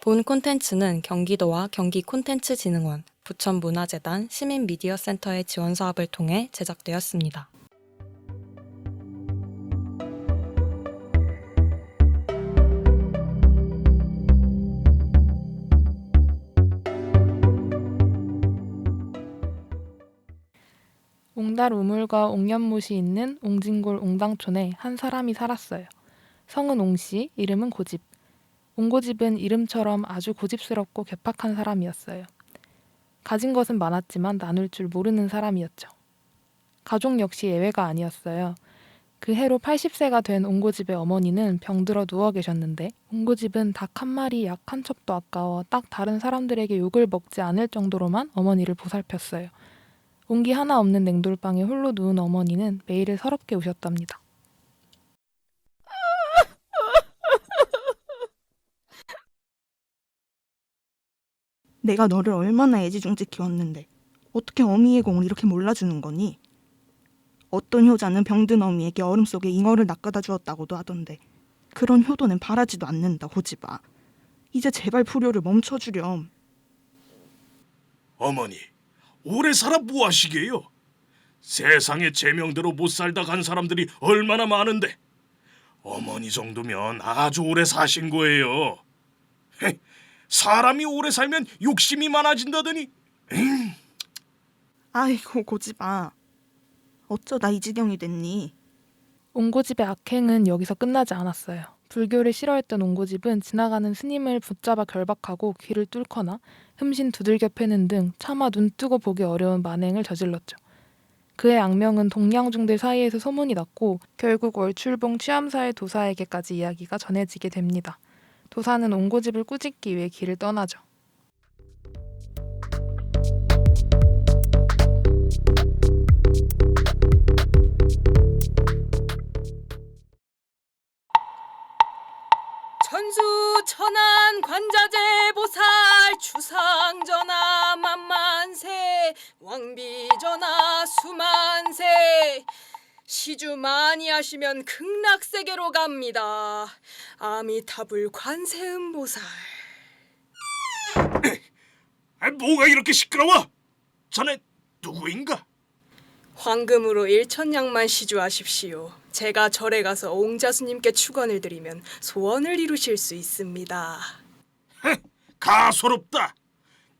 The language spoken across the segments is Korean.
본 콘텐츠는 경기도와 경기콘텐츠진흥원, 부천문화재단 시민미디어센터의 지원사업을 통해 제작되었습니다. 옹달 우물과 옥연못이 있는 옹진골 옹당촌에 한 사람이 살았어요. 성은 옹씨, 이름은 고집. 옹고집은 이름처럼 아주 고집스럽고 괴팍한 사람이었어요. 가진 것은 많았지만 나눌 줄 모르는 사람이었죠. 가족 역시 예외가 아니었어요. 그 해로 80세가 된 옹고집의 어머니는 병들어 누워 계셨는데 옹고집은 닭 한 마리 약 한 첩도 아까워 딱 다른 사람들에게 욕을 먹지 않을 정도로만 어머니를 보살폈어요. 온기 하나 없는 냉돌방에 홀로 누운 어머니는 매일 서럽게 우셨답니다. 내가 너를 얼마나 애지중지 키웠는데 어떻게 어미의 공을 이렇게 몰라주는 거니? 어떤 효자는 병든 어미에게 얼음 속에 잉어를 낚아다 주었다고도 하던데 그런 효도는 바라지도 않는다, 고집아. 이제 제발 불효를 멈춰주렴. 어머니, 오래 살아 뭐하시게요? 세상에 제명대로 못 살다 간 사람들이 얼마나 많은데 어머니 정도면 아주 오래 사신 거예요. 사람이 오래 살면 욕심이 많아진다더니. 아이고, 고집아. 어쩌다 이 지경이 됐니? 옹고집의 악행은 여기서 끝나지 않았어요. 불교를 싫어했던 옹고집은 지나가는 스님을 붙잡아 결박하고 귀를 뚫거나 흠신 두들겨 패는 등 차마 눈 뜨고 보기 어려운 만행을 저질렀죠. 그의 악명은 동양중들 사이에서 소문이 났고 결국 월출봉 취암사의 도사에게까지 이야기가 전해지게 됩니다. 도사는 옹고집을 꾸짖기 위해 길을 떠나죠. 천수 천안 관자재 보살 주상전하 만만세 왕비전하 수만세 시주 많이 하시면 극락세계로 갑니다. 아미타불 관세음보살. 뭐가 이렇게 시끄러워? 자네 누구인가? 황금으로 1,000냥만 시주하십시오. 제가 절에 가서 옹자수님께 축원을 드리면 소원을 이루실 수 있습니다. 가소롭다.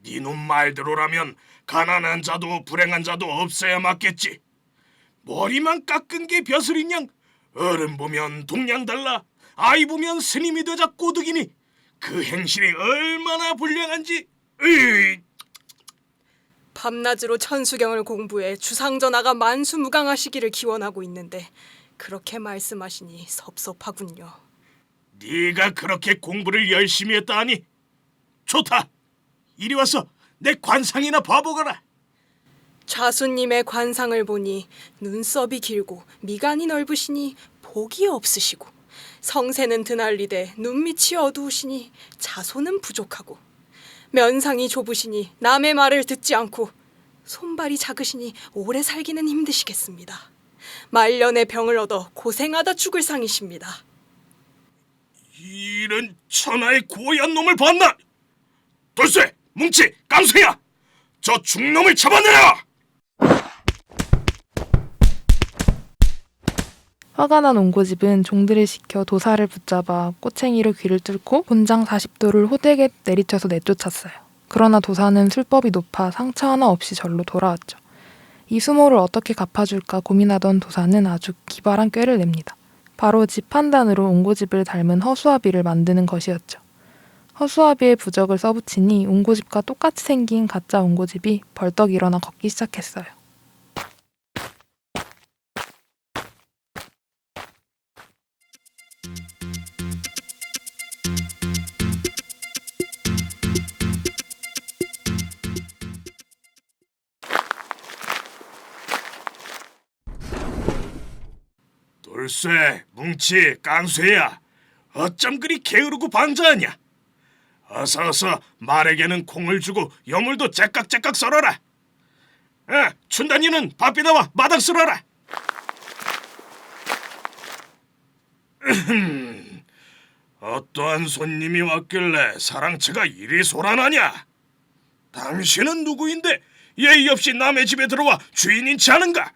네놈 말대로라면 가난한 자도 불행한 자도 없어야 맞겠지. 머리만 깎은 게 벼슬인 양 어른 보면 동양 달라 아이 보면 스님이 되자 꼬드기니 그 행실이 얼마나 불량한지. 밤낮으로 천수경을 공부해 주상전하가 만수무강하시기를 기원하고 있는데 그렇게 말씀하시니 섭섭하군요. 네가 그렇게 공부를 열심히 했다 하니 좋다. 이리 와서 내 관상이나 봐보거라. 좌수님의 관상을 보니 눈썹이 길고 미간이 넓으시니 복이 없으시고 성새는 드날리되 눈밑이 어두우시니 자손은 부족하고 면상이 좁으시니 남의 말을 듣지 않고 손발이 작으시니 오래 살기는 힘드시겠습니다. 말년에 병을 얻어 고생하다 죽을 상이십니다. 이런 천하의 고얀 놈을 봤나? 돌쇠, 뭉치, 깡수야, 저 중놈을 잡아내라! 화가 난 옹고집은 종들을 시켜 도사를 붙잡아 꼬챙이로 귀를 뚫고 곤장 40도를 호되게 내리쳐서 내쫓았어요. 그러나 도사는 술법이 높아 상처 하나 없이 절로 돌아왔죠. 이 수모를 어떻게 갚아줄까 고민하던 도사는 아주 기발한 꾀를 냅니다. 바로 집 판단으로 옹고집을 닮은 허수아비를 만드는 것이었죠. 허수아비의 부적을 써붙이니 옹고집과 똑같이 생긴 가짜 옹고집이 벌떡 일어나 걷기 시작했어요. 돌쇠, 뭉치, 깡수야, 어쩜 그리 게으르고 반자하냐? 어서 말에게는 콩을 주고 여물도 째깍째깍 썰어라. 춘단이는 밥비다와 마당 쓸어라. 어떠한 손님이 왔길래 사랑채가 이리 소란하냐? 당신은 누구인데 예의 없이 남의 집에 들어와 주인인 체 하는가?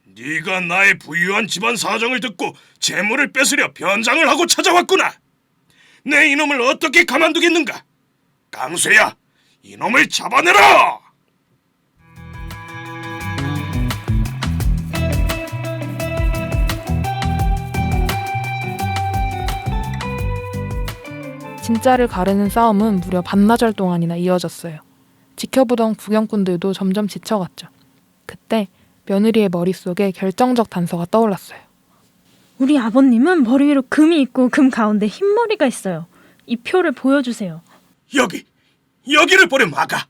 네가 나의 부유한 집안 사정을 듣고 재물을 뺏으려 변장을 하고 찾아왔구나. 내 이놈을 어떻게 가만두겠는가? 강쇠야, 이놈을 잡아내라! 진짜를 가르는 싸움은 무려 반나절 동안이나 이어졌어요. 지켜보던 구경꾼들도 점점 지쳐갔죠. 그때 며느리의 머릿속에 결정적 단서가 떠올랐어요. 우리 아버님은 머리 위로 금이 있고 금 가운데 흰머리가 있어요. 이 표를 보여주세요. 여기를 보렴, 아가.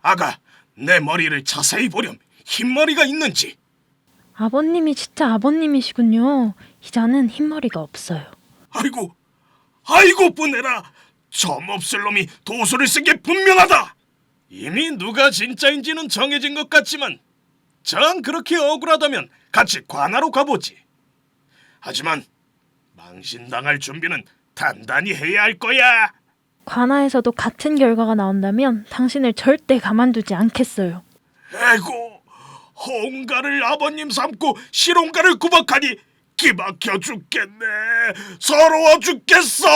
아가, 내 머리를 자세히 보렴. 흰머리가 있는지. 아버님이 진짜 아버님이시군요. 이자는 흰머리가 없어요. 아이고 뿌내라. 점없을 놈이 도수를 쓴 게 분명하다. 이미 누가 진짜인지는 정해진 것 같지만 정 그렇게 억울하다면 같이 관하로 가보지. 하지만 망신당할 준비는 단단히 해야 할 거야. 관아에서도 같은 결과가 나온다면 당신을 절대 가만두지 않겠어요. 에고, 홍가를 아버님 삼고 실홍가를 구박하니 기막혀 죽겠네. 서러워 죽겠어.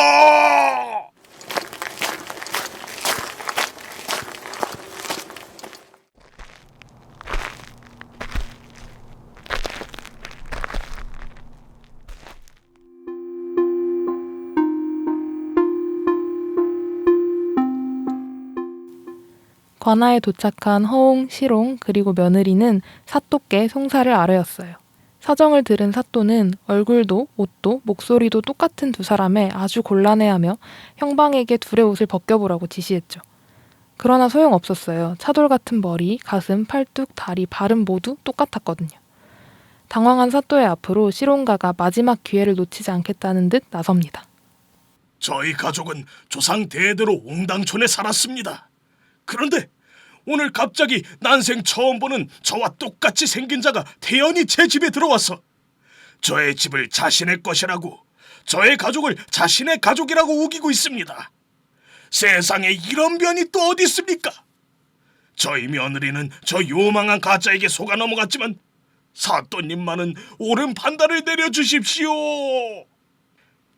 관아에 도착한 허옹, 실홍, 그리고 며느리는 사또께 송사를 아뢰었어요. 사정을 들은 사또는 얼굴도 옷도 목소리도 똑같은 두 사람에 아주 곤란해하며 형방에게 둘의 옷을 벗겨보라고 지시했죠. 그러나 소용없었어요. 차돌 같은 머리, 가슴, 팔뚝, 다리, 발음 모두 똑같았거든요. 당황한 사또의 앞으로 실홍가가 마지막 기회를 놓치지 않겠다는 듯 나섭니다. 저희 가족은 조상 대대로 옹당촌에 살았습니다. 그런데 오늘 갑자기 난생 처음 보는 저와 똑같이 생긴 자가 태연히 제 집에 들어와서 저의 집을 자신의 것이라고, 저의 가족을 자신의 가족이라고 우기고 있습니다. 세상에 이런 변이 또 어디 있습니까? 저희 며느리는 저 요망한 가짜에게 속아 넘어갔지만 사또님만은 옳은 판단을 내려주십시오.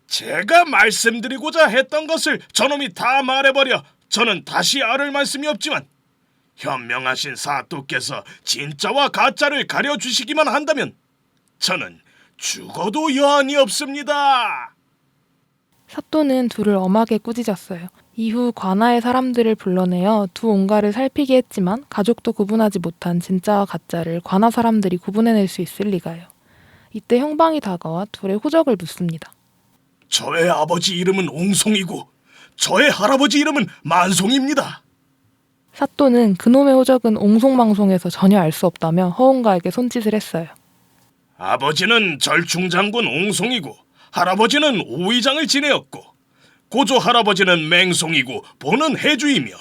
제가 말씀드리고자 했던 것을 저놈이 다 말해버려 저는 다시 아를 말씀이 없지만 현명하신 사또께서 진짜와 가짜를 가려주시기만 한다면 저는 죽어도 여한이 없습니다. 사또는 둘을 엄하게 꾸짖었어요. 이후 관아의 사람들을 불러내어 두 온가를 살피게 했지만 가족도 구분하지 못한 진짜와 가짜를 관아 사람들이 구분해낼 수 있을 리가요. 이때 형방이 다가와 둘의 호적을 묻습니다. 저의 아버지 이름은 옹송이고 저의 할아버지 이름은 만송입니다. 사또는 그놈의 호적은 옹송망송해서 전혀 알 수 없다며 허옹가에게 손짓을 했어요. 아버지는 절충장군 옹송이고 할아버지는 오의장을 지내었고 고조 할아버지는 맹송이고 보는 해주이며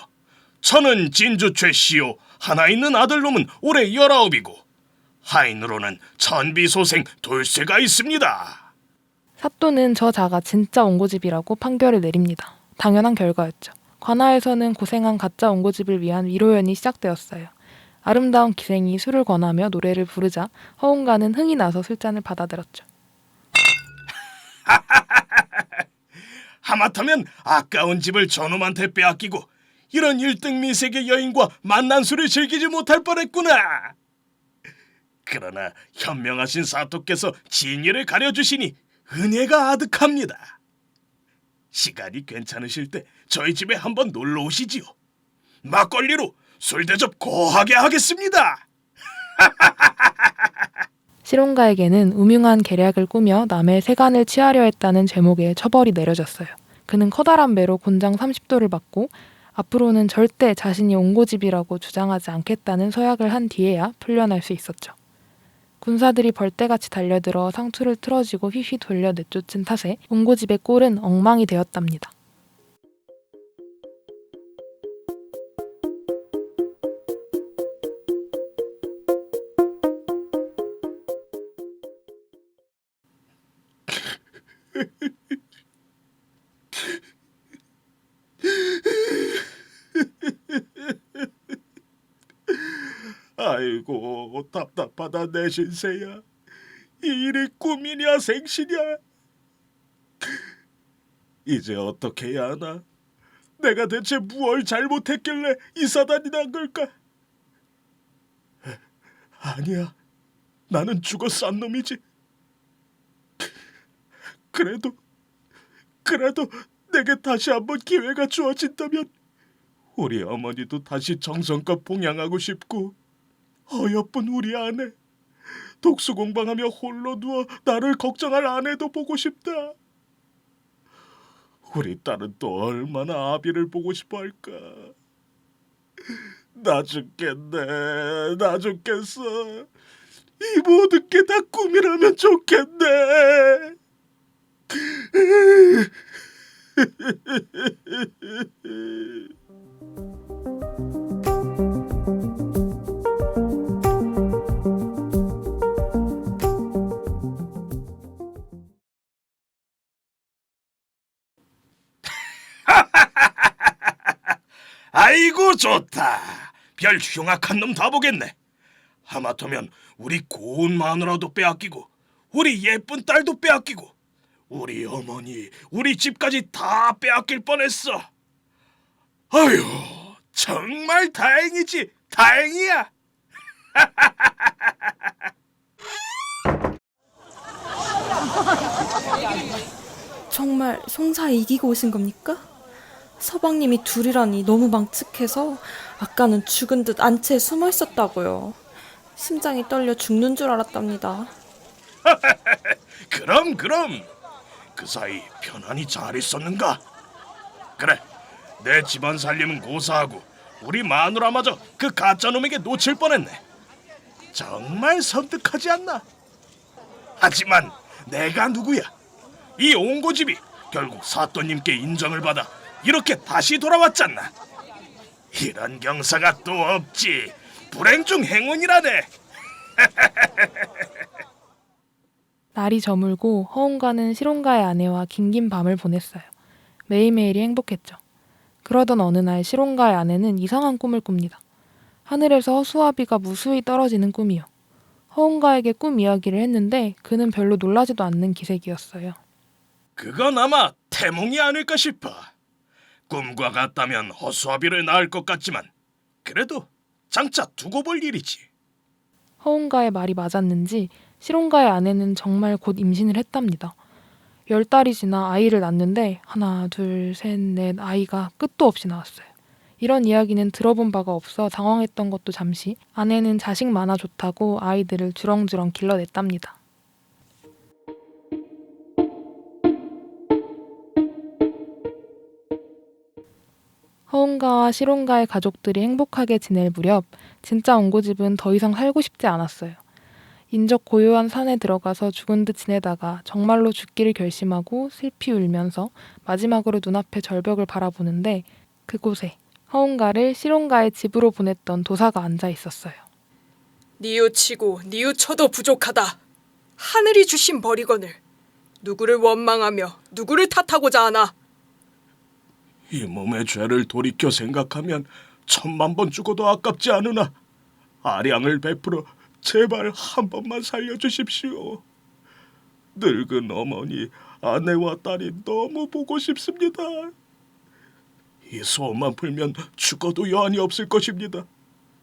저는 진주 최씨요 하나 있는 아들놈은 올해 19이고 하인으로는 천비소생 돌쇠가 있습니다. 사또는 저 자가 진짜 옹고집이라고 판결을 내립니다. 당연한 결과였죠. 관아에서는 고생한 가짜 옹고집을 위한 위로연이 시작되었어요. 아름다운 기생이 술을 권하며 노래를 부르자 허옹가는 흥이 나서 술잔을 받아들었죠. 하마터면 아까운 집을 저놈한테 빼앗기고 이런 1등 미색의 여인과 만난 술을 즐기지 못할 뻔했구나. 그러나 현명하신 사또께서 진위를 가려주시니 은혜가 아득합니다. 시간이 괜찮으실 때 저희 집에 한번 놀러 오시지요. 막걸리로 술 대접 거하게 하겠습니다. 실홍가에게는 음흉한 계략을 꾸며 남의 세간을 취하려 했다는 제목의 처벌이 내려졌어요. 그는 커다란 매로 곤장 30도를 받고 앞으로는 절대 자신이 옹고집이라고 주장하지 않겠다는 서약을 한 뒤에야 풀려날 수 있었죠. 군사들이 벌떼같이 달려들어 상투를 틀어쥐고 휘휘 돌려 내쫓은 탓에 옹고집의 꼴은 엉망이 되었답니다. 아이고 답답하다 내 신세야. 이 일이 꿈이냐 생시냐. 이제 어떻게 해야 하나. 내가 대체 무얼 잘못했길래 이 사단이 난 걸까. 아니야, 나는 죽어 싼 놈이지. 그래도 내게 다시 한번 기회가 주어진다면 우리 어머니도 다시 정성껏 봉양하고 싶고, 어여쁜 우리 아내, 독수공방하며 홀로 누워 나를 걱정할 아내도 보고 싶다. 우리 딸은 또 얼마나 아비를 보고 싶어 할까. 나 죽겠네, 나 죽겠어. 이 모든 게 다 꿈이라면 좋겠네. 아이고 좋다. 별 흉악한 놈 다 보겠네. 하마터면 우리 고운 마누라도 빼앗기고 우리 예쁜 딸도 빼앗기고 우리 어머니, 우리 집까지 다 빼앗길 뻔했어. 아유, 정말 다행이지. 다행이야. 정말 송사 이기고 오신 겁니까? 서방님이 둘이라니 너무 망측해서 아까는 죽은 듯 안채에 숨어 있었다고요. 심장이 떨려 죽는 줄 알았답니다. 그럼 그 사이 편안히 잘 있었는가? 그래, 내 집안 살림은 고사하고 우리 마누라마저 그 가짜놈에게 놓칠 뻔했네. 정말 섬뜩하지 않나? 하지만 내가 누구야? 이 옹고집이 결국 사또님께 인정을 받아 이렇게 다시 돌아왔잖나. 이런 경사가 또 없지. 불행 중 행운이라네. 날이 저물고 허웅가는 시롱가의 아내와 긴긴 밤을 보냈어요. 매일매일이 행복했죠. 그러던 어느 날 시롱가의 아내는 이상한 꿈을 꿉니다. 하늘에서 허수아비가 무수히 떨어지는 꿈이요. 허웅가에게 꿈 이야기를 했는데 그는 별로 놀라지도 않는 기색이었어요. 그건 아마 태몽이 아닐까 싶어. 꿈과 같다면 허수아비를 낳을 것 같지만 그래도 장차 두고 볼 일이지. 허웅가의 말이 맞았는지 시롱가의 아내는 정말 곧 임신을 했답니다. 10달이 지나 아이를 낳는데 하나, 둘, 셋, 넷 아이가 끝도 없이 나왔어요. 이런 이야기는 들어본 바가 없어 당황했던 것도 잠시 아내는 자식 많아 좋다고 아이들을 주렁주렁 길러냈답니다. 허웅가와 시롱가의 가족들이 행복하게 지낼 무렵 진짜 옹고집은 더 이상 살고 싶지 않았어요. 인적 고요한 산에 들어가서 죽은 듯 지내다가 정말로 죽기를 결심하고 슬피 울면서 마지막으로 눈앞의 절벽을 바라보는데 그곳에 허웅가를 시롱가의 집으로 보냈던 도사가 앉아 있었어요. 뉘우치고 뉘우쳐도 부족하다. 하늘이 주신 버리건을 누구를 원망하며 누구를 탓하고자 하나. 이 몸의 죄를 돌이켜 생각하면 1000만 번 죽어도 아깝지 않으나 아량을 베풀어 제발 한 번만 살려주십시오. 늙은 어머니, 아내와 딸이 너무 보고 싶습니다. 이 소원만 풀면 죽어도 여한이 없을 것입니다.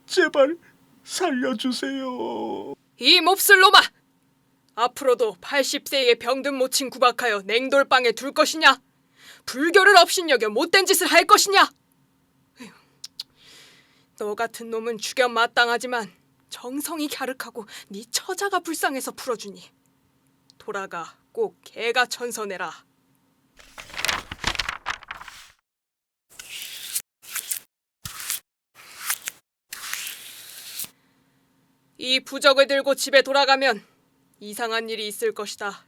제발 살려주세요. 이 몹쓸 놈아! 앞으로도 80세의 병든 모친 구박하여 냉돌방에 둘 것이냐? 불교를 업신여겨 못된 짓을 할 것이냐? 에휴, 너 같은 놈은 죽여 마땅하지만 정성이 갸륵하고 네 처자가 불쌍해서 풀어주니 돌아가 꼭 개가 천선해라. 이 부적을 들고 집에 돌아가면 이상한 일이 있을 것이다.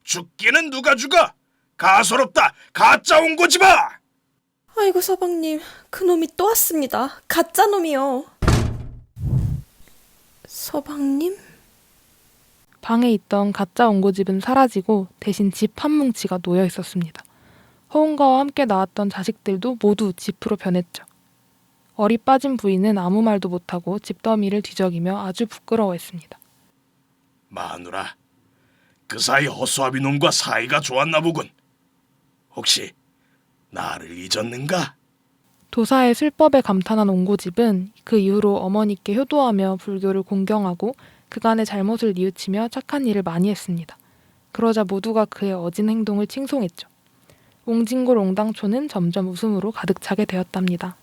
죽기는 누가 죽어? 가소롭다. 가짜 옹고집아. 아이고 서방님, 그놈이 또 왔습니다. 가짜 놈이요. 서방님? 방에 있던 가짜 옹고집은 사라지고 대신 집 한 뭉치가 놓여 있었습니다. 허운가와 함께 낳았던 자식들도 모두 집으로 변했죠. 얼이 빠진 부인은 아무 말도 못하고 집더미를 뒤적이며 아주 부끄러워했습니다. 마누라, 그 사이 허수아비 놈과 사이가 좋았나 보군. 혹시 나를 잊었는가? 도사의 술법에 감탄한 옹고집은 그 이후로 어머니께 효도하며 불교를 공경하고 그간의 잘못을 뉘우치며 착한 일을 많이 했습니다. 그러자 모두가 그의 어진 행동을 칭송했죠. 옹진골 옹당초는 점점 웃음으로 가득 차게 되었답니다.